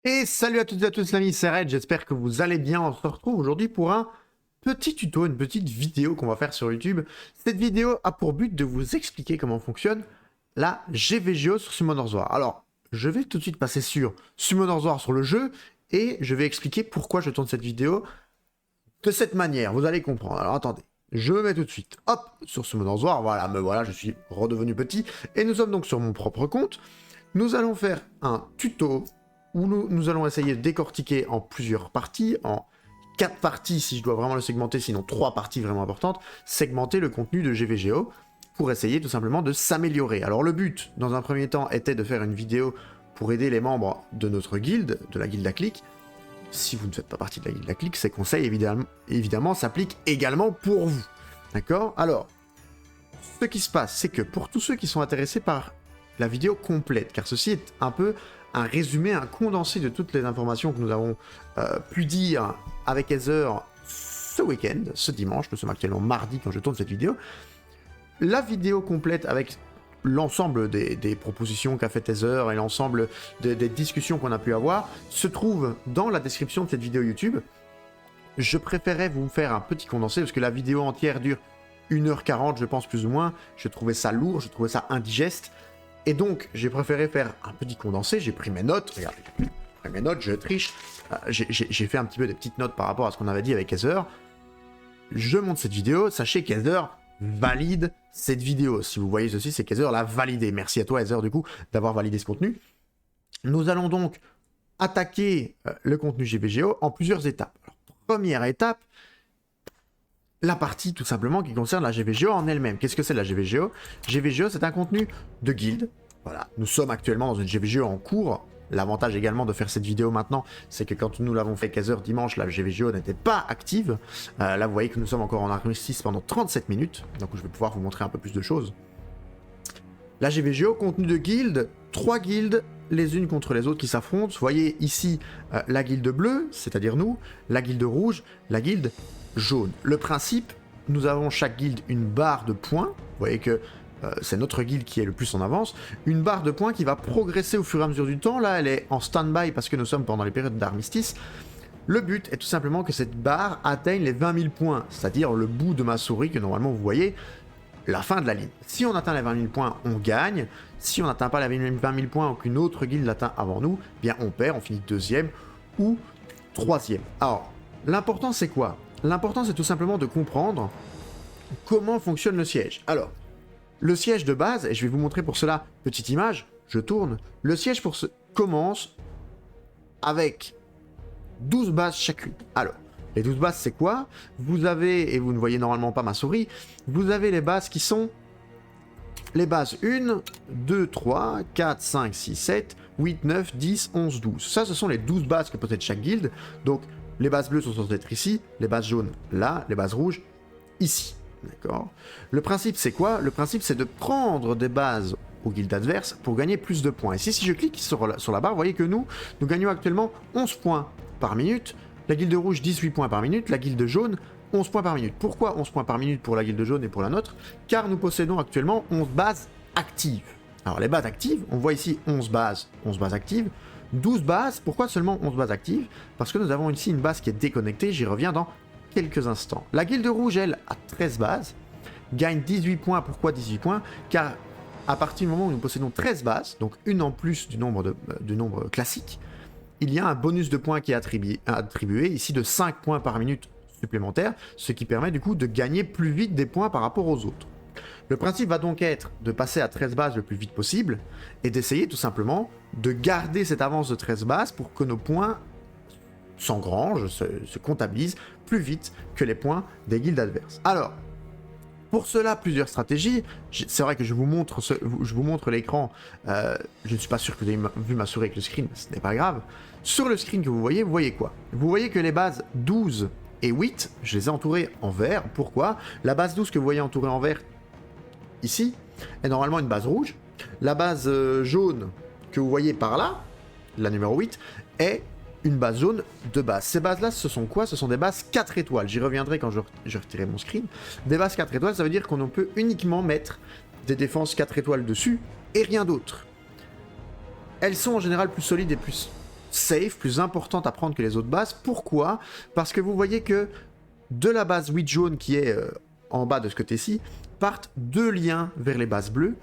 Et salut à toutes et à tous, l'ami, c'est Red, j'espère que vous allez bien. On se retrouve aujourd'hui pour un petit tuto, une petite vidéo qu'on va faire sur YouTube. Cette vidéo a pour but de vous expliquer comment fonctionne la GVGO sur Summoner's War. Alors, je vais tout de suite passer sur Summoner's War sur le jeu et je vais expliquer pourquoi je tourne cette vidéo de cette manière, vous allez comprendre. Alors attendez, je me mets tout de suite, hop, sur Summoner's War, voilà, me voilà, je suis redevenu petit et nous sommes donc sur mon propre compte. Nous allons faire un tuto où nous allons essayer de décortiquer en plusieurs parties, en 4 parties si je dois vraiment le segmenter, sinon 3 parties vraiment importantes, segmenter le contenu de GVGO pour essayer tout simplement de s'améliorer. Alors le but, dans un premier temps, était de faire une vidéo pour aider les membres de notre guilde, de la guilde à clic. Si vous ne faites pas partie de la guilde à clic, ces conseils évidemment s'appliquent également pour vous. D'accord? Alors, ce qui se passe, c'est que pour tous ceux qui sont intéressés par la vidéo complète, car ceci est un peu un résumé, un condensé de toutes les informations que nous avons pu dire avec Heather ce week-end, ce dimanche, nous sommes actuellement mardi quand je tourne cette vidéo. La vidéo complète avec l'ensemble des propositions qu'a fait Heather et l'ensemble des discussions qu'on a pu avoir se trouve dans la description de cette vidéo YouTube. Je préférais vous faire un petit condensé parce que la vidéo entière dure 1h40, je pense plus ou moins. Je trouvais ça lourd, je trouvais ça indigeste. Et donc, j'ai préféré faire un petit condensé, j'ai pris mes notes, regardez, j'ai pris mes notes, je triche, j'ai fait un petit peu des petites notes par rapport à ce qu'on avait dit avec Heather. Je monte cette vidéo, sachez qu'Heather valide cette vidéo. Si vous voyez ceci, c'est qu'Heather l'a validé. Merci à toi Heather du coup d'avoir validé ce contenu. Nous allons donc attaquer le contenu GVGO en plusieurs étapes. Alors, première étape, la partie tout simplement qui concerne la GVGO en elle-même. Qu'est-ce que c'est la GVGO? GVGO, c'est un contenu de guilde. Voilà, nous sommes actuellement dans une GVGO en cours. L'avantage également de faire cette vidéo maintenant, c'est que quand nous l'avons fait 15h dimanche, la GVGO n'était pas active. Là, vous voyez que nous sommes encore en armistice pendant 37 minutes. Donc, je vais pouvoir vous montrer un peu plus de choses. La GVGO, contenu de guilde, 3 guildes, les unes contre les autres qui s'affrontent. Vous voyez ici la guilde bleue, c'est-à-dire nous, la guilde rouge, la guilde jaune. Le principe, nous avons chaque guilde une barre de points. Vous voyez que c'est notre guilde qui est le plus en avance. Une barre de points qui va progresser au fur et à mesure du temps. Là, elle est en stand-by parce que nous sommes pendant les périodes d'armistice. Le but est tout simplement que cette barre atteigne les 20 000 points, c'est-à-dire le bout de ma souris que normalement vous voyez, la fin de la ligne. Si on atteint les 20 000 points, on gagne. Si on n'atteint pas les 20 000 points ou qu'une autre guilde l'atteint avant nous, bien on perd, on finit deuxième ou troisième. Alors, l'important c'est quoi? L'important c'est tout simplement de comprendre comment fonctionne le siège. Alors, le siège de base, et je vais vous montrer pour cela, petite image, je tourne, le siège commence avec 12 bases chacune. Alors, les 12 bases c'est quoi? Vous avez, et vous ne voyez normalement pas ma souris, vous avez les bases qui sont les bases 1, 2, 3, 4, 5, 6, 7, 8, 9, 10, 11, 12. Ça, ce sont les 12 bases que possède chaque guilde. Donc, les bases bleues sont censées être ici, les bases jaunes là, les bases rouges ici. D'accord? Le principe, c'est quoi? Le principe, c'est de prendre des bases aux guildes adverses pour gagner plus de points. Et si je clique sur la barre, vous voyez que nous gagnons actuellement 11 points par minute. La guilde rouge, 18 points par minute. La guilde jaune, 11 points par minute. Pourquoi 11 points par minute pour la guilde jaune et pour la nôtre? Car nous possédons actuellement 11 bases actives. Alors les bases actives, on voit ici 11 bases actives. 12 bases, pourquoi seulement 11 bases actives? Parce que nous avons ici une base qui est déconnectée, j'y reviens dans quelques instants. La guilde rouge, elle, a 13 bases, gagne 18 points. Pourquoi 18 points? Car à partir du moment où nous possédons 13 bases, donc une en plus du nombre classique, il y a un bonus de points qui est attribué ici de 5 points par minute supplémentaires, ce qui permet du coup de gagner plus vite des points par rapport aux autres. Le principe va donc être de passer à 13 bases le plus vite possible et d'essayer tout simplement de garder cette avance de 13 bases pour que nos points s'engrangent, se comptabilisent plus vite que les points des guildes adverses. Alors, pour cela, plusieurs stratégies. C'est vrai que je vous montre l'écran. Je ne suis pas sûr que vous ayez vu ma souris avec le screen, mais ce n'est pas grave. Sur le screen que vous voyez quoi? Vous voyez que les bases 12 et 8, je les ai entourées en vert. Pourquoi? La base 12 que vous voyez entourée en vert ici est normalement une base rouge. La base jaune que vous voyez par là, la numéro 8, est une base jaune de base. Ces bases-là, ce sont quoi? Ce sont des bases 4 étoiles. J'y reviendrai quand je retirerai mon screen. Des bases 4 étoiles, ça veut dire qu'on peut uniquement mettre des défenses 4 étoiles dessus et rien d'autre. Elles sont en général plus solides et plus safe, plus importante à prendre que les autres bases. Pourquoi? Parce que vous voyez que de la base 8 jaune qui est en bas de ce côté-ci, partent 2 liens vers les bases bleues.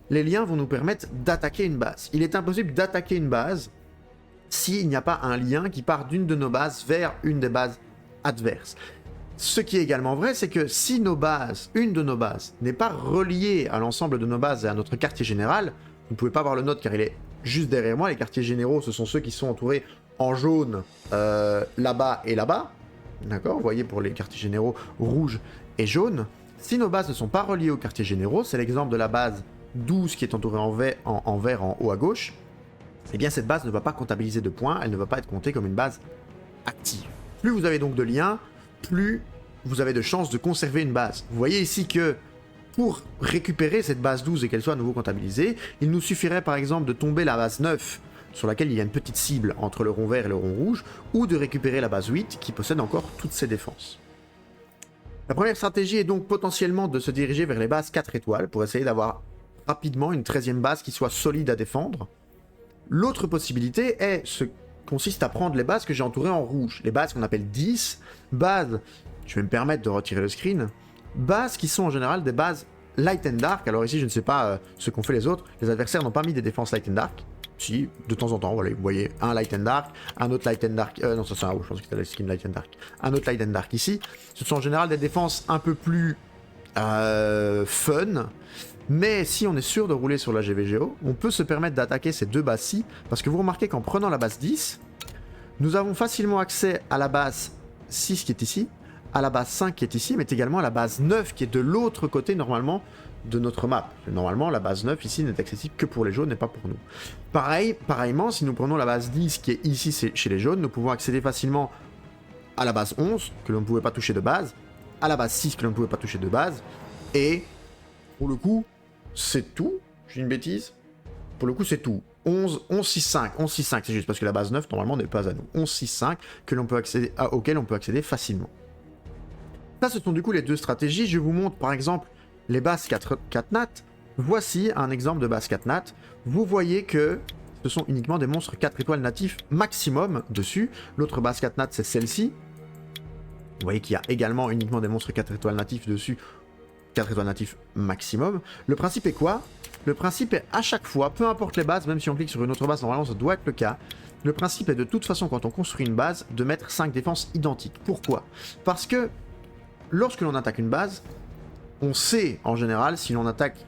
Les liens vont nous permettre d'attaquer une base. Il est impossible d'attaquer une base s'il n'y a pas un lien qui part d'une de nos bases vers une des bases adverses. Ce qui est également vrai, c'est que si une de nos bases, n'est pas reliée à l'ensemble de nos bases et à notre quartier général, vous ne pouvez pas voir le nôtre car il est juste derrière moi, les quartiers généraux, ce sont ceux qui sont entourés en jaune là-bas et là-bas, d'accord? Vous voyez pour les quartiers généraux rouge et jaune. Si nos bases ne sont pas reliées aux quartiers généraux, c'est l'exemple de la base 12 qui est entourée en vert en haut à gauche, eh bien cette base ne va pas comptabiliser de points, elle ne va pas être comptée comme une base active. Plus vous avez donc de liens, plus vous avez de chances de conserver une base. Vous voyez ici que pour récupérer cette base 12 et qu'elle soit à nouveau comptabilisée, il nous suffirait par exemple de tomber la base 9 sur laquelle il y a une petite cible entre le rond vert et le rond rouge, ou de récupérer la base 8 qui possède encore toutes ses défenses. La première stratégie est donc potentiellement de se diriger vers les bases 4 étoiles pour essayer d'avoir rapidement une 13e base qui soit solide à défendre. L'autre possibilité consiste à prendre les bases que j'ai entourées en rouge, les bases qu'on appelle 10, bases, je vais me permettre de retirer le screen, bases qui sont en général des bases light and dark. Alors ici je ne sais pas ce qu'ont fait les autres, les adversaires n'ont pas mis des défenses light and dark, si, de temps en temps, voilà, vous voyez un light and dark, un autre light and dark, non ça c'est un rouge, je pense que c'était la skin light and dark, un autre light and dark ici, ce sont en général des défenses un peu plus fun. Mais si on est sûr de rouler sur la GVGO, on peut se permettre d'attaquer ces deux bases-ci, parce que vous remarquez qu'en prenant la base 10, nous avons facilement accès à la base 6 qui est ici, à la base 5 qui est ici, mais également à la base 9 qui est de l'autre côté normalement de notre map. Normalement, la base 9 ici n'est accessible que pour les jaunes et pas pour nous. Pareillement, si nous prenons la base 10 qui est ici chez les jaunes, nous pouvons accéder facilement à la base 11, que l'on ne pouvait pas toucher de base, à la base 6 que l'on ne pouvait pas toucher de base, et pour le coup, c'est tout. J'ai une bêtise. Pour le coup, c'est tout. 11, 6, 5. 11, 6, 5, c'est juste parce que la base 9, normalement, n'est pas à nous. 11, 6, 5, auquel on peut accéder facilement. Ça, ce sont du coup les deux stratégies. Je vous montre, par exemple, les bases 4 nat. Voici un exemple de base 4 nat. Vous voyez que ce sont uniquement des monstres 4 étoiles natifs maximum dessus. L'autre base 4 nat, c'est celle-ci. Vous voyez qu'il y a également uniquement des monstres 4 étoiles natifs dessus. 4 étoiles natifs maximum. Le principe est quoi? Le principe est à chaque fois, peu importe les bases, même si on clique sur une autre base, normalement ça doit être le cas. Le principe est de toute façon, quand on construit une base, de mettre 5 défenses identiques. Pourquoi? Parce que lorsque l'on attaque une base, on sait en général si l'on attaque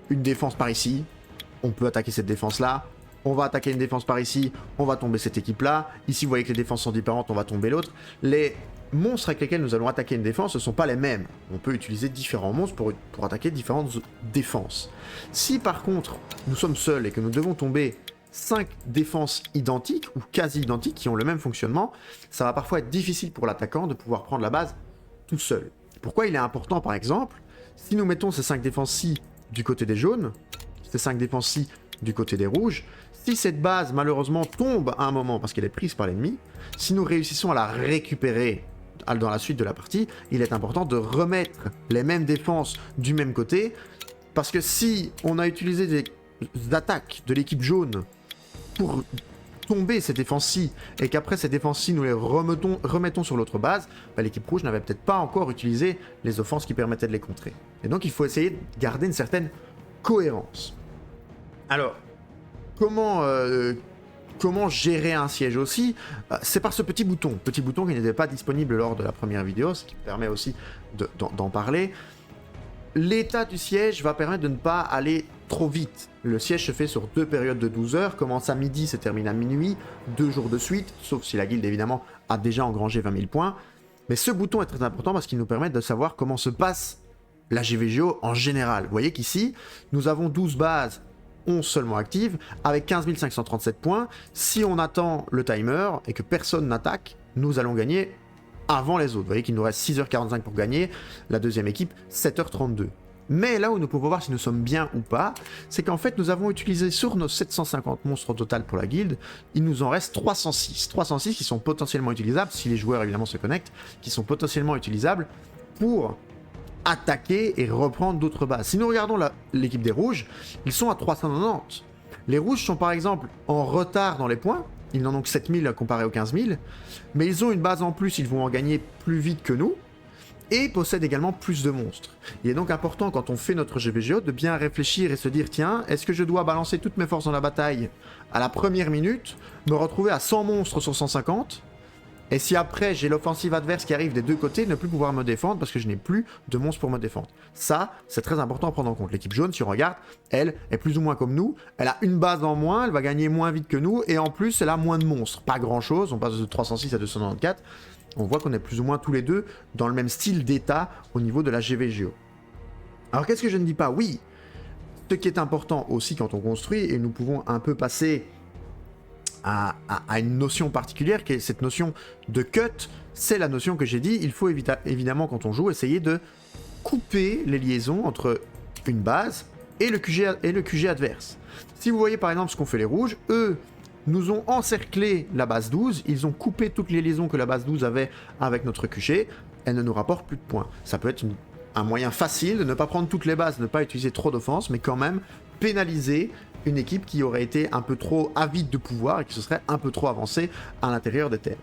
une défense par ici, on peut attaquer cette défense-là. On va attaquer une défense par ici, on va tomber cette équipe-là. Ici, vous voyez que les défenses sont différentes, on va tomber l'autre. Les monstres avec lesquels nous allons attaquer une défense, ce ne sont pas les mêmes. On peut utiliser différents monstres pour attaquer différentes défenses. Si par contre, nous sommes seuls et que nous devons tomber 5 défenses identiques ou quasi identiques qui ont le même fonctionnement, ça va parfois être difficile pour l'attaquant de pouvoir prendre la base tout seul. Pourquoi il est important, par exemple, si nous mettons ces 5 défenses-ci du côté des jaunes, ces 5 défenses-ci du côté des rouges, si cette base malheureusement tombe à un moment parce qu'elle est prise par l'ennemi, si nous réussissons à la récupérer dans la suite de la partie, il est important de remettre les mêmes défenses du même côté, parce que si on a utilisé des attaques de l'équipe jaune pour tomber ces défenses-ci, et qu'après ces défenses-ci nous les remettons sur l'autre base, bah, l'équipe rouge n'avait peut-être pas encore utilisé les offenses qui permettaient de les contrer. Et donc il faut essayer de garder une certaine cohérence. Alors, comment gérer un siège aussi? C'est par ce petit bouton qui n'était pas disponible lors de la première vidéo, ce qui permet aussi d'en parler. L'état du siège va permettre de ne pas aller trop vite. Le siège se fait sur 2 périodes de 12 heures, commence à midi, se termine à minuit, 2 jours de suite, sauf si la guilde évidemment a déjà engrangé 20 000 points. Mais ce bouton est très important parce qu'il nous permet de savoir comment se passe la GVGO en général. Vous voyez qu'ici, nous avons 12 bases, 11 seulement actives, avec 15 537 points. Si on attend le timer et que personne n'attaque, nous allons gagner avant les autres. Vous voyez qu'il nous reste 6h45 pour gagner, la deuxième équipe 7h32. Mais là où nous pouvons voir si nous sommes bien ou pas, c'est qu'en fait nous avons utilisé sur nos 750 monstres au total pour la guilde, il nous en reste 306. 306 qui sont potentiellement utilisables, si les joueurs évidemment se connectent, qui sont potentiellement utilisables pour attaquer et reprendre d'autres bases. Si nous regardons l'équipe des rouges, ils sont à 390. Les rouges sont par exemple en retard dans les points, Ils n'en ont que 7000 comparé aux 15000. Mais ils ont une base en plus, ils vont en gagner plus vite que nous. Et possèdent également plus de monstres. Il est donc important quand on fait notre GVGO de bien réfléchir et se dire tiens, est-ce que je dois balancer toutes mes forces dans la bataille à la première minute, me retrouver à 100 monstres sur 150, et si après j'ai l'offensive adverse qui arrive des deux côtés, ne plus pouvoir me défendre parce que je n'ai plus de monstres pour me défendre. Ça, c'est très important à prendre en compte. L'équipe jaune, si on regarde, elle est plus ou moins comme nous, elle a une base en moins, elle va gagner moins vite que nous, et en plus elle a moins de monstres. Pas grand chose, on passe de 306 à 294. On voit qu'on est plus ou moins tous les deux dans le même style d'état au niveau de la GVGO. Alors qu'est-ce que je ne dis pas? Oui, ce qui est important aussi quand on construit, et nous pouvons un peu passer à une notion particulière, qui est cette notion de cut, c'est la notion que j'ai dit, il faut évidemment quand on joue essayer de couper les liaisons entre une base et le QG adverse. Si vous voyez par exemple ce qu'ont fait les rouges, eux nous ont encerclé la base 12, ils ont coupé toutes les liaisons que la base 12 avait avec notre QG, elle ne nous rapporte plus de points. Ça peut être un moyen facile de ne pas prendre toutes les bases, de ne pas utiliser trop d'offense, mais quand même pénaliser une équipe qui aurait été un peu trop avide de pouvoir et qui se serait un peu trop avancée à l'intérieur des terres.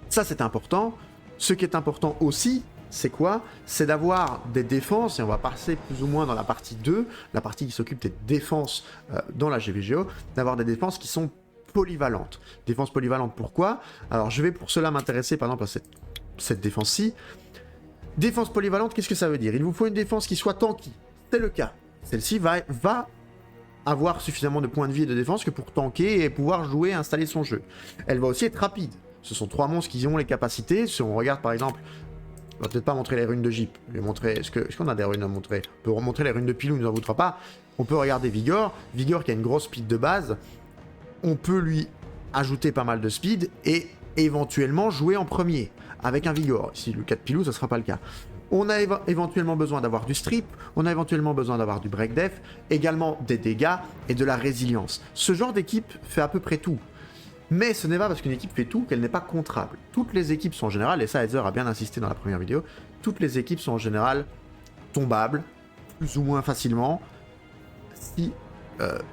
Ça c'est important. Ce qui est important aussi, c'est quoi? C'est d'avoir des défenses, et on va passer plus ou moins dans la partie 2, la partie qui s'occupe des défenses dans la GVGO, d'avoir des défenses qui sont polyvalentes. Défense polyvalente, pourquoi? Alors je vais pour cela m'intéresser par exemple à cette défense-ci. Défense polyvalente, qu'est-ce que ça veut dire? Il vous faut une défense qui soit tanky. C'est le cas. Celle-ci va avoir suffisamment de points de vie et de défense que pour tanker et pouvoir jouer et installer son jeu. Elle va aussi être rapide. Ce sont 3 monstres qui ont les capacités. Si on regarde par exemple, on va peut-être pas montrer les runes de Jeep. Je vais montrer. Est-ce qu'on a des runes à montrer? On peut remontrer les runes de Pilou, il ne nous en voudra pas. On peut regarder Vigor. Vigor qui a une grosse speed de base. On peut lui ajouter pas mal de speed et éventuellement jouer en premier avec un Vigor. Ici, le cas de Pilou, ça ne sera pas le cas. On a éventuellement besoin d'avoir du strip, on a éventuellement besoin d'avoir du break def, également des dégâts et de la résilience. Ce genre d'équipe fait à peu près tout. Mais ce n'est pas parce qu'une équipe fait tout qu'elle n'est pas contrable. Toutes les équipes sont en général, et ça Heather a bien insisté dans la première vidéo, toutes les équipes sont en général tombables, plus ou moins facilement, si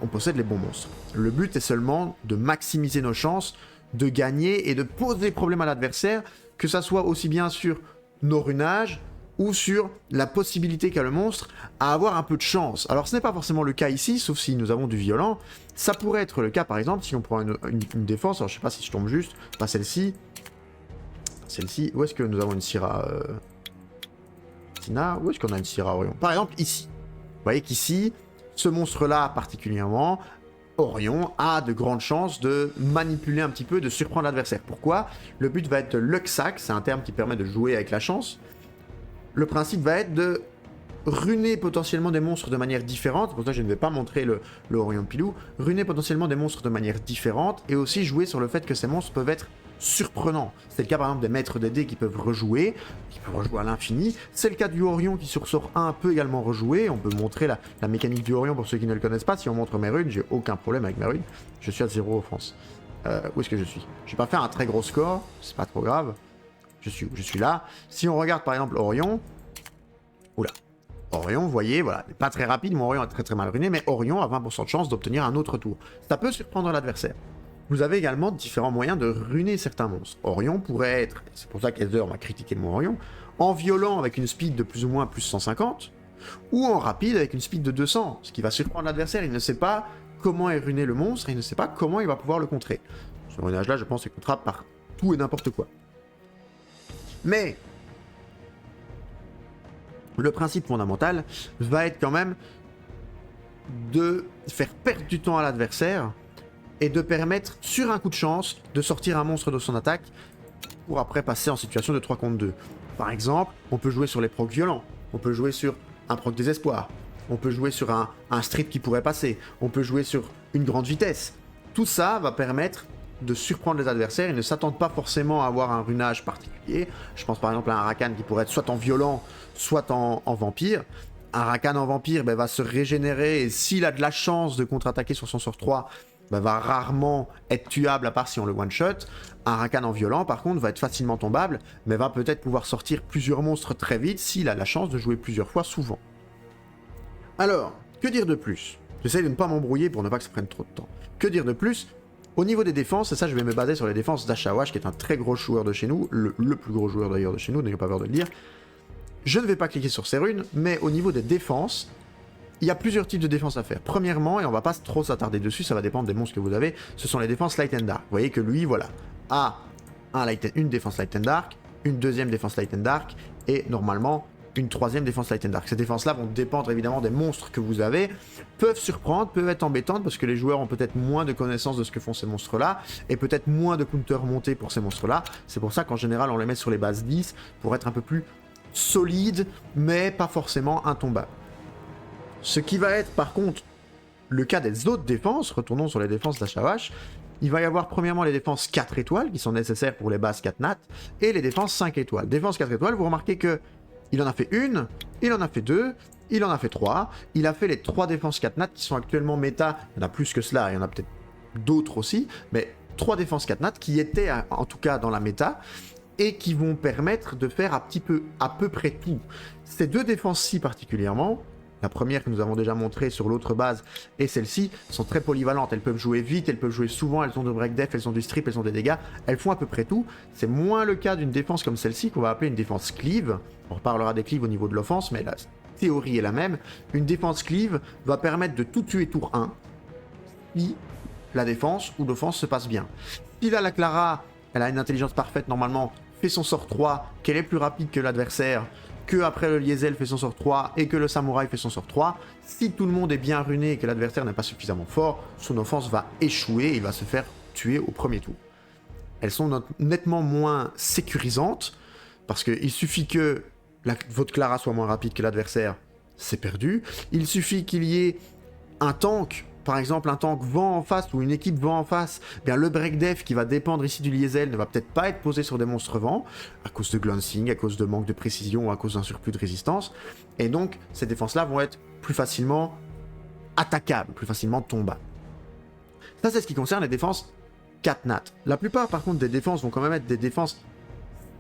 on possède les bons monstres. Le but est seulement de maximiser nos chances, de gagner et de poser problème à l'adversaire, que ça soit aussi bien sur nos runages, ou sur la possibilité qu'a le monstre à avoir un peu de chance. Alors ce n'est pas forcément le cas ici, sauf si nous avons du violent. Ça pourrait être le cas par exemple si on prend une défense, alors je sais pas si je tombe juste, pas celle-ci. Celle-ci, où est-ce que nous avons une Syrah Tina, où est-ce qu'on a une Syrah Orion? Par exemple ici. Vous voyez qu'ici, ce monstre-là particulièrement, Orion a de grandes chances de manipuler un petit peu, de surprendre l'adversaire. Pourquoi? Le but va être luck-sack, c'est un terme qui permet de jouer avec la chance. Le principe va être de runer potentiellement des monstres de manière différente, c'est pour ça que je ne vais pas montrer le Orion Pilou, runer potentiellement des monstres de manière différente, et aussi jouer sur le fait que ces monstres peuvent être surprenants. C'est le cas par exemple des maîtres des dés qui peuvent rejouer à l'infini, c'est le cas du Orion qui sur sort 1 peut également rejouer, on peut montrer la mécanique du Orion pour ceux qui ne le connaissent pas, si on montre mes runes, j'ai aucun problème avec mes runes, je suis à 0 offense. Où est-ce que je suis? Je vais pas faire un très gros score, c'est pas trop grave. Je suis là. Si on regarde par exemple Orion, oula, Orion, vous voyez, voilà, pas très rapide, mon Orion est très très mal ruiné, mais Orion a 20% de chance d'obtenir un autre tour. Ça peut surprendre l'adversaire. Vous avez également différents moyens de ruiner certains monstres. Orion pourrait être, c'est pour ça qu'Heather m'a critiqué mon Orion, en violent avec une speed de plus ou moins plus 150, ou en rapide avec une speed de 200, ce qui va surprendre l'adversaire. Il ne sait pas comment est ruiné le monstre, et il ne sait pas comment il va pouvoir le contrer. Ce runage-là, je pense, est contrable par tout et n'importe quoi. Mais le principe fondamental va être quand même de faire perdre du temps à l'adversaire et de permettre, sur un coup de chance, de sortir un monstre de son attaque pour après passer en situation de 3 contre 2. Par exemple, on peut jouer sur les procs violents, on peut jouer sur un proc désespoir, on peut jouer sur un strip qui pourrait passer, on peut jouer sur une grande vitesse. Tout ça va permettre de surprendre les adversaires, ils ne s'attendent pas forcément à avoir un runage particulier. Je pense par exemple à un Rakan qui pourrait être soit en violent, soit en vampire. Un Rakan en vampire va se régénérer et s'il a de la chance de contre-attaquer sur son sort 3, va rarement être tuable à part si on le one-shot. Un Rakan en violent par contre va être facilement tombable, mais va peut-être pouvoir sortir plusieurs monstres très vite s'il a la chance de jouer plusieurs fois souvent. Alors, que dire de plus? J'essaye de ne pas m'embrouiller pour ne pas que ça prenne trop de temps. Que dire de plus? Au niveau des défenses, et ça je vais me baser sur les défenses d'Ashawash, qui est un très gros joueur de chez nous, le plus gros joueur d'ailleurs de chez nous, n'ayez pas peur de le dire. Je ne vais pas cliquer sur ces runes, mais au niveau des défenses, il y a plusieurs types de défenses à faire. Premièrement, et on va pas trop s'attarder dessus, ça va dépendre des monstres que vous avez, ce sont les défenses Light and Dark. Vous voyez que lui, voilà, a une défense Light and Dark, une deuxième défense Light and Dark, et normalement une troisième défense Light and Dark. Ces défenses-là vont dépendre évidemment des monstres que vous avez, peuvent surprendre, peuvent être embêtantes, parce que les joueurs ont peut-être moins de connaissances de ce que font ces monstres-là, et peut-être moins de counter montés pour ces monstres-là. C'est pour ça qu'en général, on les met sur les bases 10, pour être un peu plus solide, mais pas forcément intombable. Ce qui va être par contre le cas des autres défenses, retournons sur les défenses d'Ashawash, il va y avoir premièrement les défenses 4 étoiles qui sont nécessaires pour les bases 4 nat, et les défenses 5 étoiles. Défense 4 étoiles, vous remarquez que il en a fait une, il en a fait deux, il en a fait 3, il a fait les 3 défenses 4 nat qui sont actuellement méta, il y en a plus que cela, il y en a peut-être d'autres aussi, mais 3 défenses 4 nat qui étaient en tout cas dans la méta, et qui vont permettre de faire à peu près tout. Ces deux défenses-ci particulièrement, la première que nous avons déjà montrée sur l'autre base et celle-ci, sont très polyvalentes. Elles peuvent jouer vite, elles peuvent jouer souvent, elles ont de break def, elles ont du strip, elles ont des dégâts, elles font à peu près tout. C'est moins le cas d'une défense comme celle-ci qu'on va appeler une défense cleave. On reparlera des cleaves au niveau de l'offense, mais la théorie est la même. Une défense cleave va permettre de tout tuer tour 1 si la défense ou l'offense se passe bien. Si là la Clara, elle a une intelligence parfaite normalement, fait son sort 3, qu'elle est plus rapide que l'adversaire, que après le Liesel fait son sort 3 et que le Samouraï fait son sort 3, si tout le monde est bien runé et que l'adversaire n'est pas suffisamment fort, son offense va échouer et il va se faire tuer au premier tour. Elles sont nettement moins sécurisantes, parce qu'il suffit que votre Clara soit moins rapide que l'adversaire, c'est perdu. Il suffit qu'il y ait un tank, par exemple un tank vent en face ou une équipe vent en face, bien le break def qui va dépendre ici du Liesel ne va peut-être pas être posé sur des monstres vent à cause de glancing, à cause de manque de précision ou à cause d'un surplus de résistance, et donc ces défenses-là vont être plus facilement attaquables, plus facilement tombables. Ça c'est ce qui concerne les défenses 4 nat. La plupart par contre des défenses vont quand même être des défenses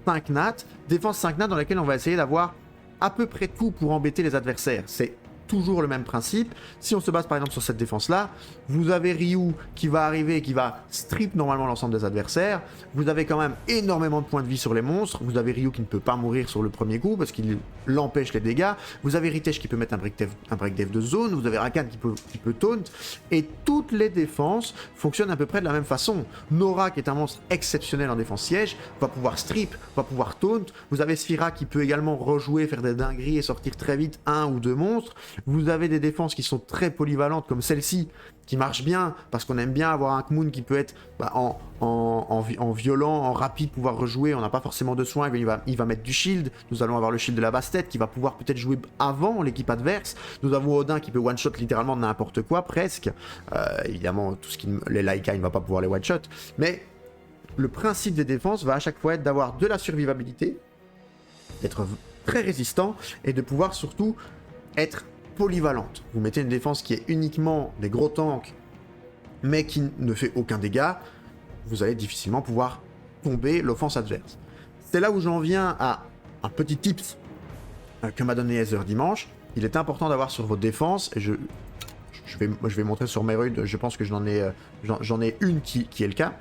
5 nat, défenses 5 nat dans lesquelles on va essayer d'avoir à peu près tout pour embêter les adversaires. C'est toujours le même principe. Si on se base par exemple sur cette défense-là, vous avez Ryu qui va arriver et qui va strip normalement l'ensemble des adversaires. Vous avez quand même énormément de points de vie sur les monstres. Vous avez Ryu qui ne peut pas mourir sur le premier coup parce qu'il l'empêche les dégâts. Vous avez Ritesh qui peut mettre un break def de zone. Vous avez Rakan qui peut taunt. Et toutes les défenses fonctionnent à peu près de la même façon. Nora, qui est un monstre exceptionnel en défense siège, va pouvoir strip, va pouvoir taunt. Vous avez Sphira qui peut également rejouer, faire des dingueries et sortir très vite un ou deux monstres. Vous avez des défenses qui sont très polyvalentes comme celle-ci, qui marche bien, parce qu'on aime bien avoir un Kmoon qui peut être en violent, en rapide, pouvoir rejouer, on n'a pas forcément de soins, il va mettre du shield, nous allons avoir le shield de la basse-tête qui va pouvoir peut-être jouer avant l'équipe adverse, nous avons Odin qui peut one-shot littéralement n'importe quoi, presque, évidemment, les Laika, il ne va pas pouvoir les one-shot, mais le principe des défenses va à chaque fois être d'avoir de la survivabilité, d'être très résistant, et de pouvoir surtout être polyvalente. Vous mettez une défense qui est uniquement des gros tanks, mais qui ne fait aucun dégât, vous allez difficilement pouvoir tomber l'offense adverse. C'est là où j'en viens à un petit tips que m'a donné Heather dimanche. Il est important d'avoir sur vos défenses, et je vais montrer sur mes runes, je pense que j'en ai une qui est le cas,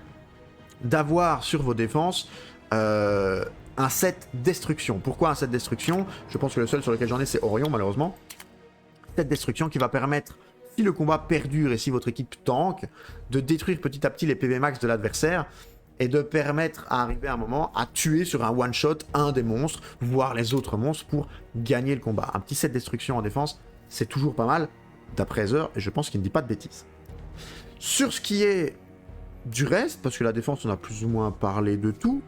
d'avoir sur vos défenses un set destruction. Pourquoi un set destruction? Je pense que le seul sur lequel j'en ai, c'est Orion, malheureusement. Cette destruction qui va permettre, si le combat perdure et si votre équipe tank, de détruire petit à petit les PV max de l'adversaire et de permettre à arriver à un moment à tuer sur un one shot un des monstres, voire les autres monstres pour gagner le combat. Un petit set destruction en défense, c'est toujours pas mal, d'après Heather, et je pense qu'il ne dit pas de bêtises. Sur ce qui est du reste, parce que la défense on a plus ou moins parlé de tout,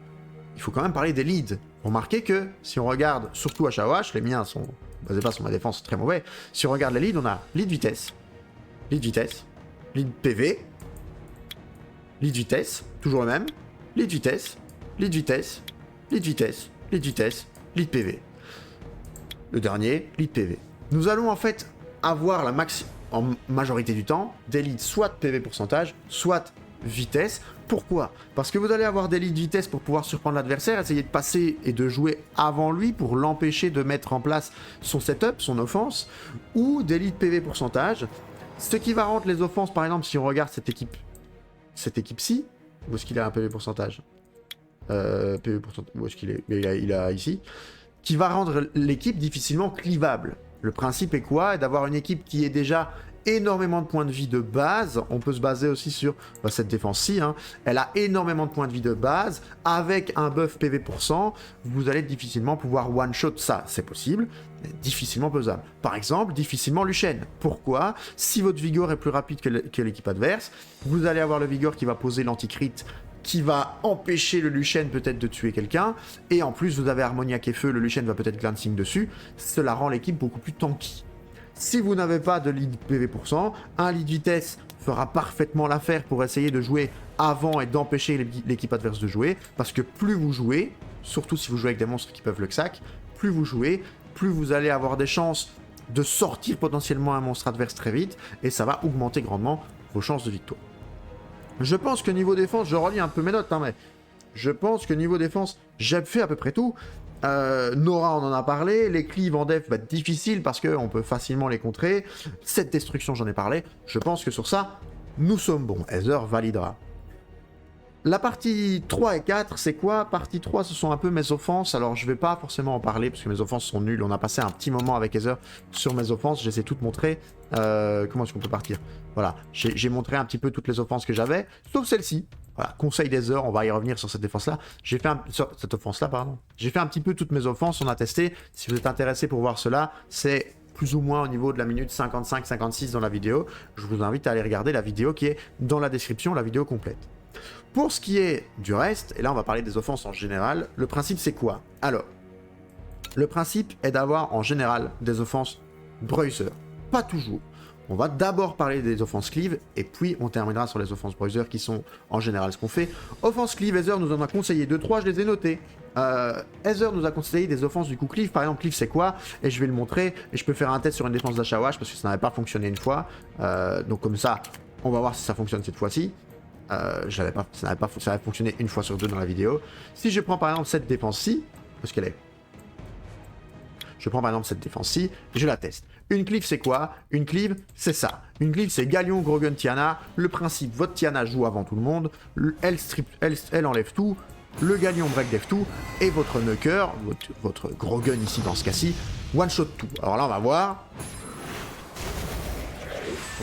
il faut quand même parler des leads. Remarquez que si on regarde surtout Ashawash, les miens sont basés pas sur ma défense, c'est très mauvais. Si on regarde les leads, on a lead vitesse, lead PV, lead vitesse, toujours le même, lead vitesse, lead vitesse, lead vitesse, lead vitesse, lead PV. Le dernier, lead PV. Nous allons en fait avoir en majorité du temps des leads soit PV pourcentage, soit vitesse. Pourquoi? Parce que vous allez avoir des leads vitesse pour pouvoir surprendre l'adversaire, essayer de passer et de jouer avant lui pour l'empêcher de mettre en place son setup, son offense, ou des leads PV pourcentage, ce qui va rendre les offenses, par exemple, si on regarde cette équipe cette équipe-ci. Où est-ce qu'il a un PV pourcentage PV pourcentage, où est-ce qu'il est, il a ici. Qui va rendre l'équipe difficilement clivable. Le principe est quoi? D'avoir une équipe qui est déjà énormément de points de vie de base. On peut se baser aussi sur cette défense-ci. Hein. Elle a énormément de points de vie de base. Avec un buff PV%, vous allez difficilement pouvoir one-shot ça. C'est possible, mais difficilement pesable. Par exemple, difficilement Lucienne. Pourquoi? Si votre Vigor est plus rapide que l'équipe adverse, vous allez avoir le Vigor qui va poser l'anti-crit, qui va empêcher le Lucienne peut-être de tuer quelqu'un. Et en plus, vous avez Harmoniac et Feu, le Lucienne va peut-être glancing dessus. Cela rend l'équipe beaucoup plus tanky. Si vous n'avez pas de lead PV%, un lead vitesse fera parfaitement l'affaire pour essayer de jouer avant et d'empêcher l'équipe adverse de jouer. Parce que plus vous jouez, surtout si vous jouez avec des monstres qui peuvent le sac, plus vous jouez, plus vous allez avoir des chances de sortir potentiellement un monstre adverse très vite. Et ça va augmenter grandement vos chances de victoire. Je pense que niveau défense, je relis un peu mes notes, hein, mais je pense que niveau défense, j'ai fait à peu près tout. Nora, on en a parlé. Les cleaves en def va être difficile parce qu'on peut facilement les contrer. Cette destruction, j'en ai parlé. Je pense que sur ça, nous sommes bons. Heather validera. La partie 3 et 4, c'est quoi? Partie 3, ce sont un peu mes offenses. Alors, je vais pas forcément en parler parce que mes offenses sont nulles. On a passé un petit moment avec Heather sur mes offenses. J'essaie de toutes montrer. Comment est-ce qu'on peut partir? Voilà, j'ai montré un petit peu toutes les offenses que j'avais, sauf celle-ci. Voilà, conseil d'Heather, on va y revenir sur cette défense-là. J'ai fait sur cette offense-là, pardon. J'ai fait un petit peu toutes mes offenses, on a testé. Si vous êtes intéressé pour voir cela, c'est plus ou moins au niveau de la minute 55-56 dans la vidéo. Je vous invite à aller regarder la vidéo qui est dans la description, la vidéo complète. Pour ce qui est du reste, et là on va parler des offenses en général, le principe c'est quoi? Alors, le principe est d'avoir en général des offenses Bruiser. Pas toujours. On va d'abord parler des offenses cleave, et puis on terminera sur les offenses bruiser qui sont en général ce qu'on fait. Offense cleave, Heather nous en a conseillé 2-3, je les ai notés. Heather nous a conseillé des offenses du coup cleave, par exemple cleave c'est quoi? Et je vais le montrer, et je peux faire un test sur une défense d'Ashawash parce que ça n'avait pas fonctionné une fois. Donc comme ça, on va voir si ça fonctionne cette fois-ci. Ça avait fonctionné une fois sur deux dans la vidéo. Si je prends par exemple cette défense-ci, parce qu'elle est... Je prends par exemple cette défense-ci, et je la teste. Une cleave, c'est quoi? Une cleave, c'est ça. Une cleave, c'est Gallion, Grogun, Tiana. Le principe, votre Tiana joue avant tout le monde. Elle enlève tout. Le Gallion break def tout. Et votre Nuker, votre Grogun ici dans ce cas-ci, one-shot tout. Alors là, on va voir.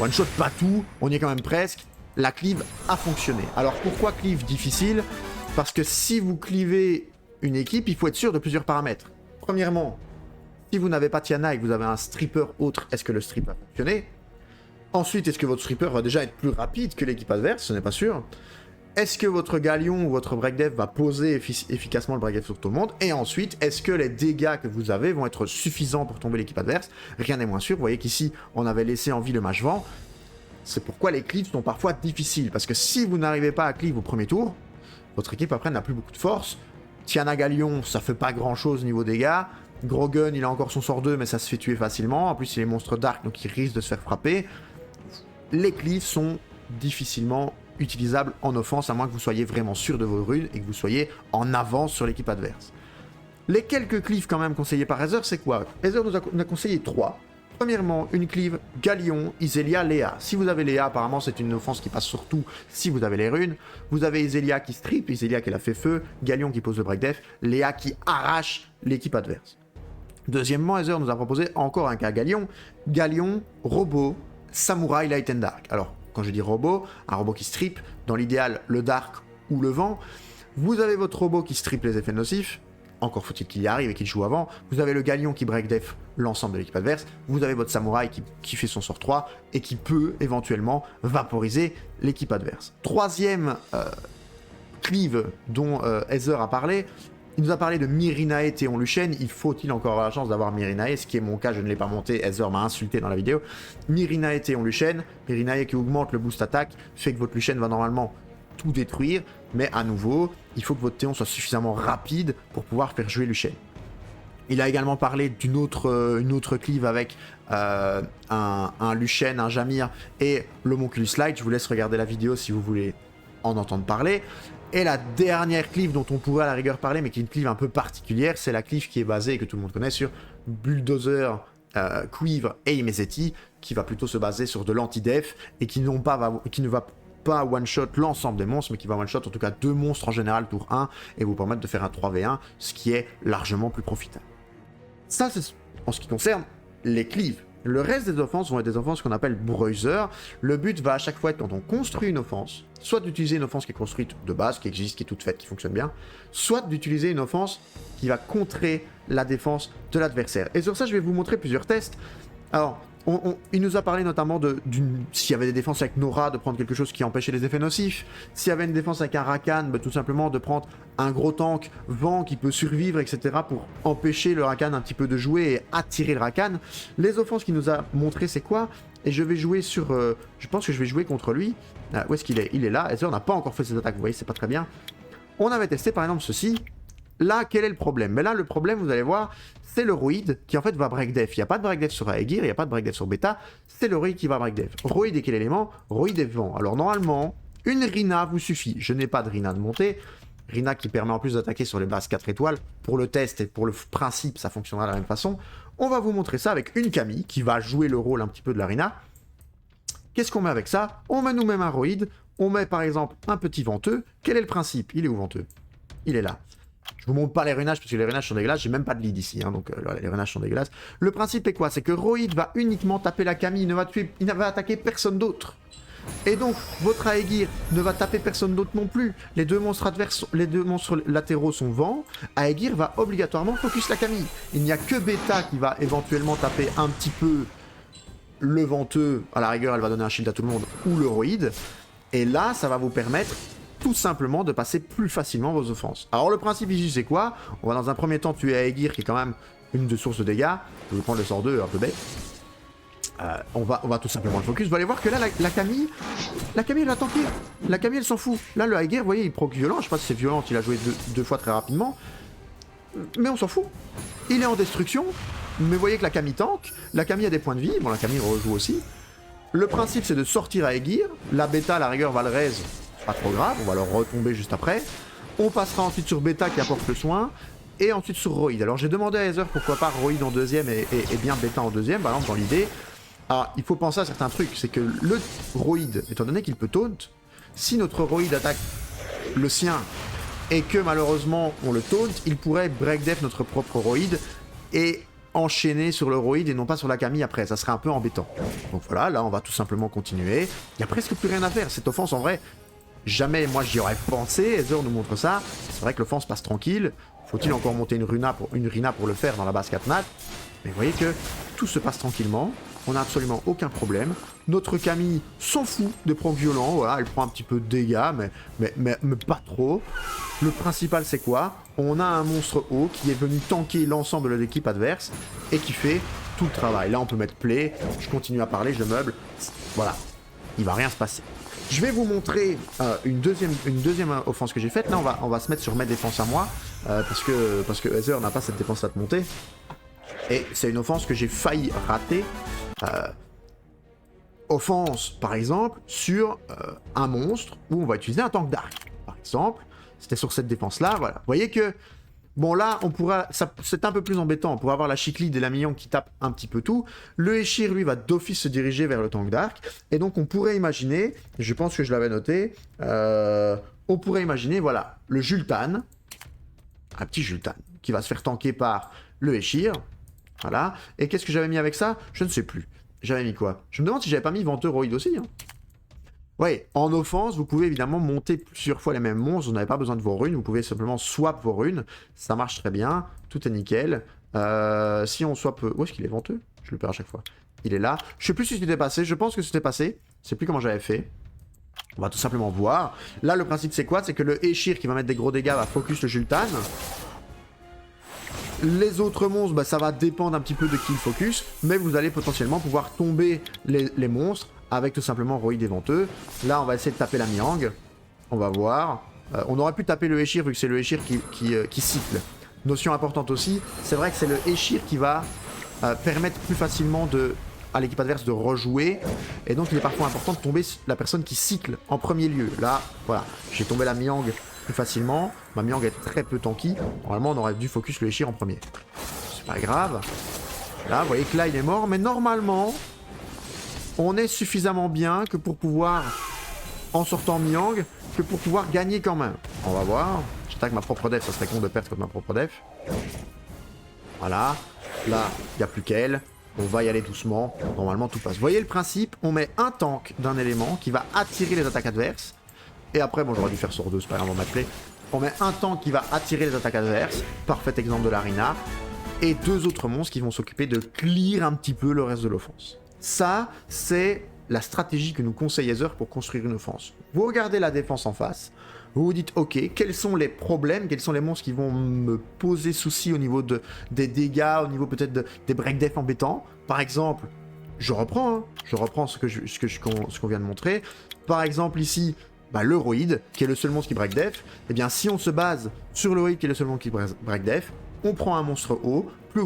One-shot pas tout. On y est quand même presque. La cleave a fonctionné. Alors pourquoi cleave difficile? Parce que si vous cleavez une équipe, il faut être sûr de plusieurs paramètres. Premièrement, si vous n'avez pas Tiana et que vous avez un stripper autre, est-ce que le strip va fonctionner? Ensuite, est-ce que votre stripper va déjà être plus rapide que l'équipe adverse? Ce n'est pas sûr. Est-ce que votre Gallion ou votre breakdef va poser efficacement le breakdef sur tout le monde? Et ensuite, est-ce que les dégâts que vous avez vont être suffisants pour tomber l'équipe adverse? Rien n'est moins sûr. Vous voyez qu'ici, on avait laissé en vie le mage vent. C'est pourquoi les cleaves sont parfois difficiles. Parce que si vous n'arrivez pas à cleave au premier tour, votre équipe après n'a plus beaucoup de force. Tiana Gallion, ça fait pas grand-chose niveau dégâts. Grogun, il a encore son sort 2, mais ça se fait tuer facilement. En plus, il est monstre dark, donc il risque de se faire frapper. Les cleaves sont difficilement utilisables en offense, à moins que vous soyez vraiment sûr de vos runes et que vous soyez en avance sur l'équipe adverse. Les quelques cleaves quand même conseillés par Heather, c'est quoi? Heather nous a conseillé 3. Premièrement, une cleave Gallion, Iselia, Léa. Si vous avez Léa, apparemment c'est une offense qui passe surtout si vous avez les runes. Vous avez Iselia qui strip, Iselia qui la fait feu, Gallion qui pose le break def, Léa qui arrache l'équipe adverse. Deuxièmement, Heather nous a proposé encore un cas Gallion. Gallion, robot, samouraï, light and dark. Alors, quand je dis robot, un robot qui strip, dans l'idéal, le dark ou le vent. Vous avez votre robot qui strip les effets nocifs. Encore faut-il qu'il y arrive et qu'il joue avant. Vous avez le Gallion qui break def l'ensemble de l'équipe adverse. Vous avez votre samouraï qui fait son sort 3 et qui peut éventuellement vaporiser l'équipe adverse. Troisième cleave dont Heather a parlé. Il nous a parlé de Mirinae Théon Lucienne. Faut-il encore avoir la chance d'avoir Mirinae? Ce qui est mon cas, je ne l'ai pas monté. Heather m'a insulté dans la vidéo. Mirinae Théon Lucienne. Mirinae qui augmente le boost attaque, fait que votre Lucienne va normalement tout détruire. Mais à nouveau, il faut que votre Théon soit suffisamment rapide pour pouvoir faire jouer Lucienne. Il a également parlé d'une autre cleave avec un Lucienne, un Jamir et l'Homunculus Light. Je vous laisse regarder la vidéo si vous voulez en entendre parler. Et la dernière cleave dont on pourrait à la rigueur parler, mais qui est une cleave un peu particulière, c'est la cleave qui est basée, et que tout le monde connaît, sur Bulldozer, Cuivre et Imezeti, qui va plutôt se baser sur de l'anti-def et qui ne va pas one-shot l'ensemble des monstres, mais qui va one-shot en tout cas 2 monstres en général tour 1, et vous permettre de faire un 3v1, ce qui est largement plus profitable. Ça, c'est en ce qui concerne les cleaves. Le reste des offenses vont être des offenses qu'on appelle bruiser. Le but va à chaque fois être, quand on construit une offense, soit d'utiliser une offense qui est construite de base, qui existe, qui est toute faite, qui fonctionne bien, soit d'utiliser une offense qui va contrer la défense de l'adversaire. Et sur ça, je vais vous montrer plusieurs tests. Alors, il nous a parlé notamment s'il y avait des défenses avec Nora, de prendre quelque chose qui empêchait les effets nocifs. S'il y avait une défense avec un Rakan, tout simplement de prendre un gros tank vent qui peut survivre, etc. pour empêcher le Rakan un petit peu de jouer et attirer le Rakan. Les offenses qu'il nous a montré, c'est quoi? Et je vais jouer sur... je pense que je vais jouer contre lui. Où est-ce qu'il est? Il est là. Et on n'a pas encore fait ses attaques, vous voyez, c'est pas très bien. On avait testé par exemple ceci. Là, quel est le problème? Mais là, le problème, vous allez voir, c'est le Roid qui en fait va break def. Il n'y a pas de break def sur Aegir, il n'y a pas de break def sur Beta, c'est le Roid qui va break def. Roid est quel élément? Roid est vent. Alors normalement, une Rina vous suffit. Je n'ai pas de Rina de montée. Rina qui permet en plus d'attaquer sur les bases 4 étoiles. Pour le test et pour le principe, ça fonctionnera de la même façon. On va vous montrer ça avec une Camille qui va jouer le rôle un petit peu de la Rina. Qu'est-ce qu'on met avec ça? On met nous-mêmes un Roid. On met par exemple un petit venteux. Quel est le principe? Il est où venteux? Il est là. Je vous montre pas les ruinages parce que les ruinages sont dégueulasses, j'ai même pas de lead ici, donc les ruinages sont dégueulasses. Le principe est quoi? C'est que Roid va uniquement taper la Camille, il ne va attaquer personne d'autre. Et donc, votre Aegir ne va taper personne d'autre non plus. Les deux monstres adverses, les deux monstres latéraux sont vent. Aegir va obligatoirement focus la Camille. Il n'y a que Beta qui va éventuellement taper un petit peu le venteux. À la rigueur, elle va donner un shield à tout le monde, ou le Roid. Et là, ça va vous permettre tout simplement de passer plus facilement vos offenses. Alors le principe ici c'est quoi? On va dans un premier temps tuer Aegir qui est quand même une de sources de dégâts. Je vais prendre le sort 2, un peu bête. On va tout simplement le focus. Vous allez voir que là la Camille elle va tanker. La Camille elle s'en fout. Là le Aegir, vous voyez, il proc violent. Je sais pas si c'est violent, il a joué deux fois très rapidement. Mais on s'en fout. Il est en destruction. Mais vous voyez que la Camille tank. La Camille a des points de vie. Bon, la Camille rejoue aussi. Le principe c'est de sortir Aegir. La Beta, à la rigueur, va le raise. Pas trop grave, on va leur retomber juste après. On passera ensuite sur Beta qui apporte le soin. Et ensuite sur Roid. Alors j'ai demandé à Heather pourquoi pas Roid en deuxième et bien Beta en deuxième, par exemple dans l'idée. Alors il faut penser à certains trucs, c'est que le Roid, étant donné qu'il peut taunt, si notre Roid attaque le sien et que malheureusement on le taunt, il pourrait break def notre propre Roid et enchaîner sur le Roid et non pas sur la Camille après, ça serait un peu embêtant. Donc voilà, là on va tout simplement continuer. Il n'y a presque plus rien à faire, cette offense en vrai... Jamais moi j'y aurais pensé, Heather nous montre ça. C'est vrai que l'offense passe tranquille. Faut-il encore monter une Rina pour le faire dans la base 4 nat? Mais vous voyez que tout se passe tranquillement. On n'a absolument aucun problème. Notre Camille s'en fout des procs violents. Voilà, elle prend un petit peu de dégâts, mais pas trop. Le principal c'est quoi? On a un monstre haut qui est venu tanker l'ensemble de l'équipe adverse et qui fait tout le travail. Là on peut mettre play. Je continue à parler, je meuble. Voilà. Il va rien se passer. Je vais vous montrer une deuxième offense que j'ai faite. Là, on va se mettre sur mes défenses à moi, parce que Heather n'a pas cette défense à te monter. Et c'est une offense que j'ai failli rater. Offense, par exemple, sur un monstre où on va utiliser un tank dark. Par exemple, c'était sur cette défense-là, voilà. Vous voyez que... Bon là, c'est un peu plus embêtant, on pourrait avoir la Chiclide et la Million qui tapent un petit peu tout. Le Eshir, lui, va d'office se diriger vers le tank dark. Et donc on pourrait imaginer, je pense que je l'avais noté, on pourrait imaginer, voilà, le Jultan, un petit Jultan, qui va se faire tanker par le Eshir. Voilà. Et qu'est-ce que j'avais mis avec ça? Je ne sais plus. J'avais mis quoi? Je me demande si j'avais pas mis Venteux Roid aussi, hein. Ouais, en offense, vous pouvez évidemment monter plusieurs fois les mêmes monstres, vous n'avez pas besoin de vos runes, vous pouvez simplement swap vos runes, ça marche très bien, tout est nickel. Si on swap... Où est-ce qu'il est venteux? Je le perds à chaque fois. Il est là. Je sais plus si c'était passé, je pense que c'était passé, je sais plus comment j'avais fait. On va tout simplement voir. Là, le principe c'est quoi? C'est que le Eshir qui va mettre des gros dégâts va focus le Jultan. Les autres monstres, bah, ça va dépendre un petit peu de qui le focus, mais vous allez potentiellement pouvoir tomber les monstres avec tout simplement Roid et Venteux. Là, on va essayer de taper la Miang. On va voir. On aurait pu taper le Eshir vu que c'est le Eshir qui cycle. Notion importante aussi, c'est vrai que c'est le Eshir qui va permettre plus facilement à l'équipe adverse de rejouer. Et donc, il est parfois important de tomber la personne qui cycle en premier lieu. Là, voilà, j'ai tombé la Miang plus facilement. Ma Miang est très peu tanky. Normalement, on aurait dû focus le Eshir en premier. C'est pas grave. Là, vous voyez que là, il est mort. Mais normalement... on est suffisamment bien que pour pouvoir en sortant mi-ang que pour pouvoir gagner quand même. On va voir. J'attaque ma propre def, ça serait con de perdre contre ma propre def. Voilà. Là, il n'y a plus qu'elle. On va y aller doucement. Normalement, tout passe. Vous voyez le principe? On met un tank d'un élément qui va attirer les attaques adverses. Et après, bon, j'aurais dû faire sur 2, c'est pas grave, on va match-play. On met un tank qui va attirer les attaques adverses. Parfait exemple de l'arena. Et 2 autres monstres qui vont s'occuper de clear un petit peu le reste de l'offense. Ça, c'est la stratégie que nous conseille Aether pour construire une offense. Vous regardez la défense en face. Vous vous dites, ok, quels sont les problèmes, quels sont les monstres qui vont me poser souci au niveau des dégâts, au niveau peut-être des break def embêtants. Par exemple, je reprends ce qu'on vient de montrer. Par exemple ici, le Roid, qui est le seul monstre qui break def. Eh bien, si on se base sur le Roid, qui est le seul monstre qui break def, on prend un monstre haut, plus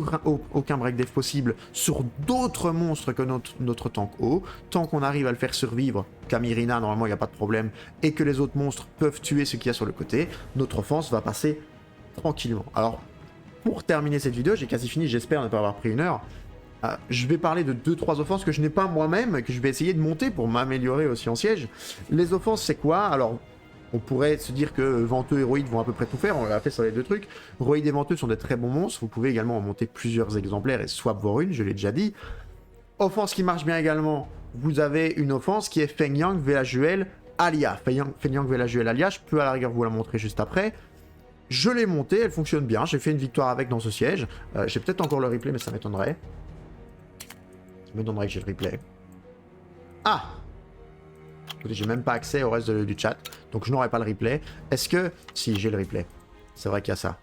aucun break def possible sur d'autres monstres que notre tank haut. Tant qu'on arrive à le faire survivre, Camirina, normalement il n'y a pas de problème, et que les autres monstres peuvent tuer ce qu'il y a sur le côté, notre offense va passer tranquillement. Alors, pour terminer cette vidéo, j'ai quasi fini, j'espère ne pas avoir pris 1 heure. Je vais parler de 2-3 offenses que je n'ai pas moi-même, que je vais essayer de monter pour m'améliorer aussi en siège. Les offenses, c'est quoi? Alors, on pourrait se dire que Venteux et Roid vont à peu près tout faire, on l'a fait sur les 2 trucs. Roid et Venteux sont des très bons monstres, vous pouvez également en monter plusieurs exemplaires et swap vos runes, je l'ai déjà dit. Offense qui marche bien également, vous avez une offense qui est Feng Yang Velajuel Alia. Feng Yang Velajuel Alia, je peux à la rigueur vous la montrer juste après. Je l'ai montée, elle fonctionne bien, j'ai fait une victoire avec dans ce siège. J'ai peut-être encore le replay, mais ça m'étonnerait. Ça m'étonnerait que j'ai le replay. Ah! Écoutez, j'ai même pas accès au reste du chat, donc je n'aurai pas le replay. Est-ce que... Si, j'ai le replay. C'est vrai qu'il y a ça.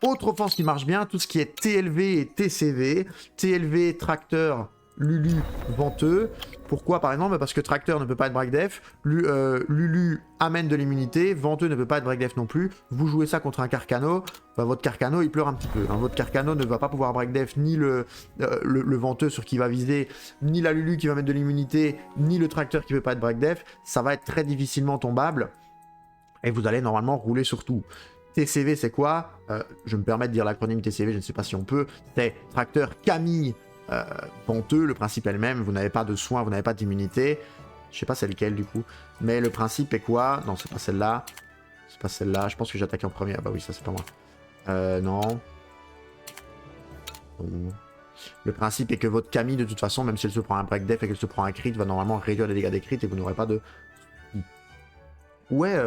Autre offense qui marche bien, tout ce qui est TLV et TCV. TLV, Tracteur, Lulu, Venteux. Pourquoi par exemple? Parce que Tracteur ne peut pas être break def, Lulu amène de l'immunité, Venteux ne peut pas être break def non plus. Vous jouez ça contre un Carcano, votre Carcano il pleure un petit peu. Hein. Votre Carcano ne va pas pouvoir break def ni le Venteux sur qui va viser, ni la Lulu qui va mettre de l'immunité, ni le Tracteur qui ne peut pas être break def. Ça va être très difficilement tombable et vous allez normalement rouler sur tout. TCV c'est quoi? Je me permets de dire l'acronyme TCV, je ne sais pas si on peut. C'est Tracteur Camille. Venteux, le principe est le même, vous n'avez pas de soins, vous n'avez pas d'immunité. Je sais pas c'est lequel du coup. Mais le principe est quoi? Non, c'est pas celle-là. C'est pas celle-là. Je pense que j'ai attaqué en premier. Ah bah oui, ça c'est pas moi. Non. Le principe est que votre Camille, de toute façon, même si elle se prend un break def et qu'elle se prend un crit, va normalement réduire les dégâts des crits et vous n'aurez pas de... Ouais,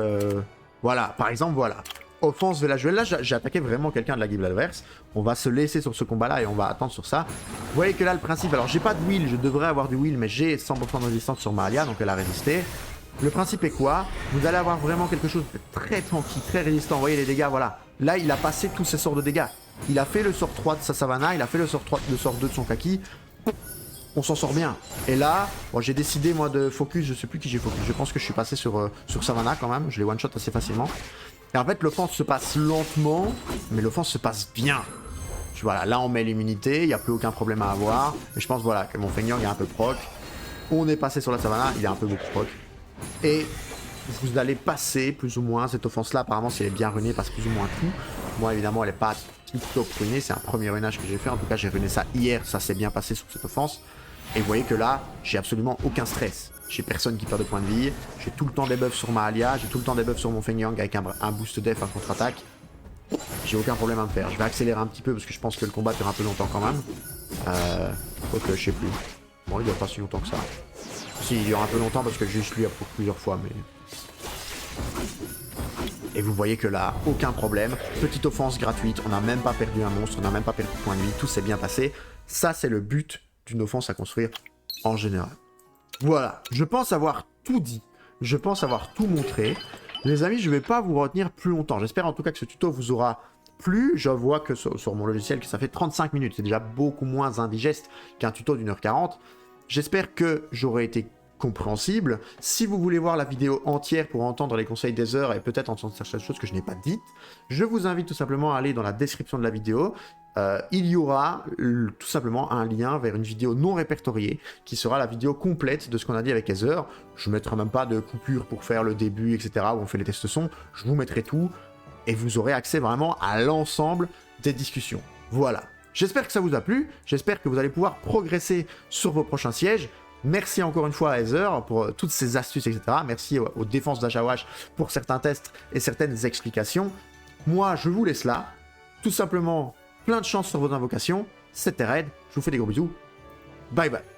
voilà. Par exemple, voilà. Offense Velajuel. Là, j'ai attaqué vraiment quelqu'un de la guilde adverse. On va se laisser sur ce combat-là et on va attendre sur ça. Vous voyez que là, le principe... Alors, j'ai pas de will, je devrais avoir du will, mais j'ai 100% de résistance sur Mahalia, donc elle a résisté. Le principe est quoi? Vous allez avoir vraiment quelque chose de très tranquille, très résistant. Vous voyez les dégâts, voilà. Là, il a passé tous ses sorts de dégâts. Il a fait le sort 3 de sa Savannah, il a fait le sort 2 de son Kaki. On s'en sort bien. Et là, bon, j'ai décidé, moi, de focus. Je sais plus qui j'ai focus. Je pense que je suis passé sur Savannah quand même. Je l'ai one-shot assez facilement. Et en fait, l'offense se passe lentement, mais l'offense se passe bien. Voilà, là, on met l'immunité. Il n'y a plus aucun problème à avoir. Et je pense, voilà, que mon Feng Yang est un peu proc. On est passé sur la Savannah. Il est un peu beaucoup proc. Et vous allez passer, plus ou moins, cette offense-là. Apparemment, si elle est bien runée, passe plus ou moins tout. Moi, évidemment, elle n'est pas tip-top runée. C'est un premier runage que j'ai fait. En tout cas, j'ai runé ça hier. Ça s'est bien passé sur cette offense. Et vous voyez que là, j'ai absolument aucun stress. J'ai personne qui perd de points de vie. J'ai tout le temps des buffs sur ma Alia. J'ai tout le temps des buffs sur mon Feng Yang avec un boost def, un contre-attaque. J'ai aucun problème à me faire. Je vais accélérer un petit peu parce que je pense que le combat dure un peu longtemps quand même. Ok, je sais plus. Bon, il dure pas si longtemps que ça. Si, il dure un peu longtemps parce que j'ai juste lu plusieurs fois, mais... Et vous voyez que là, aucun problème. Petite offense gratuite. On n'a même pas perdu un monstre. On n'a même pas perdu de points de vie. Tout s'est bien passé. Ça, c'est le but d'une offense à construire en général. Voilà, je pense avoir tout dit, je pense avoir tout montré. Les amis, je ne vais pas vous retenir plus longtemps. J'espère en tout cas que ce tuto vous aura plu. Je vois que sur mon logiciel, que ça fait 35 minutes. C'est déjà beaucoup moins indigeste qu'un tuto d'1h40. J'espère que j'aurai été compréhensible. Si vous voulez voir la vidéo entière pour entendre les conseils d'Aether et peut-être entendre certaines choses que je n'ai pas dites, je vous invite tout simplement à aller dans la description de la vidéo. Il y aura tout simplement un lien vers une vidéo non répertoriée qui sera la vidéo complète de ce qu'on a dit avec Aether. Je ne mettrai même pas de coupure pour faire le début, etc. où on fait les tests son. Je vous mettrai tout et vous aurez accès vraiment à l'ensemble des discussions. Voilà. J'espère que ça vous a plu. J'espère que vous allez pouvoir progresser sur vos prochains sièges. Merci encore une fois à Heather pour toutes ces astuces, etc. Merci aux défenses d'Achawash pour certains tests et certaines explications. Moi, je vous laisse là. Tout simplement, plein de chance sur vos invocations. C'était Red. Je vous fais des gros bisous. Bye bye.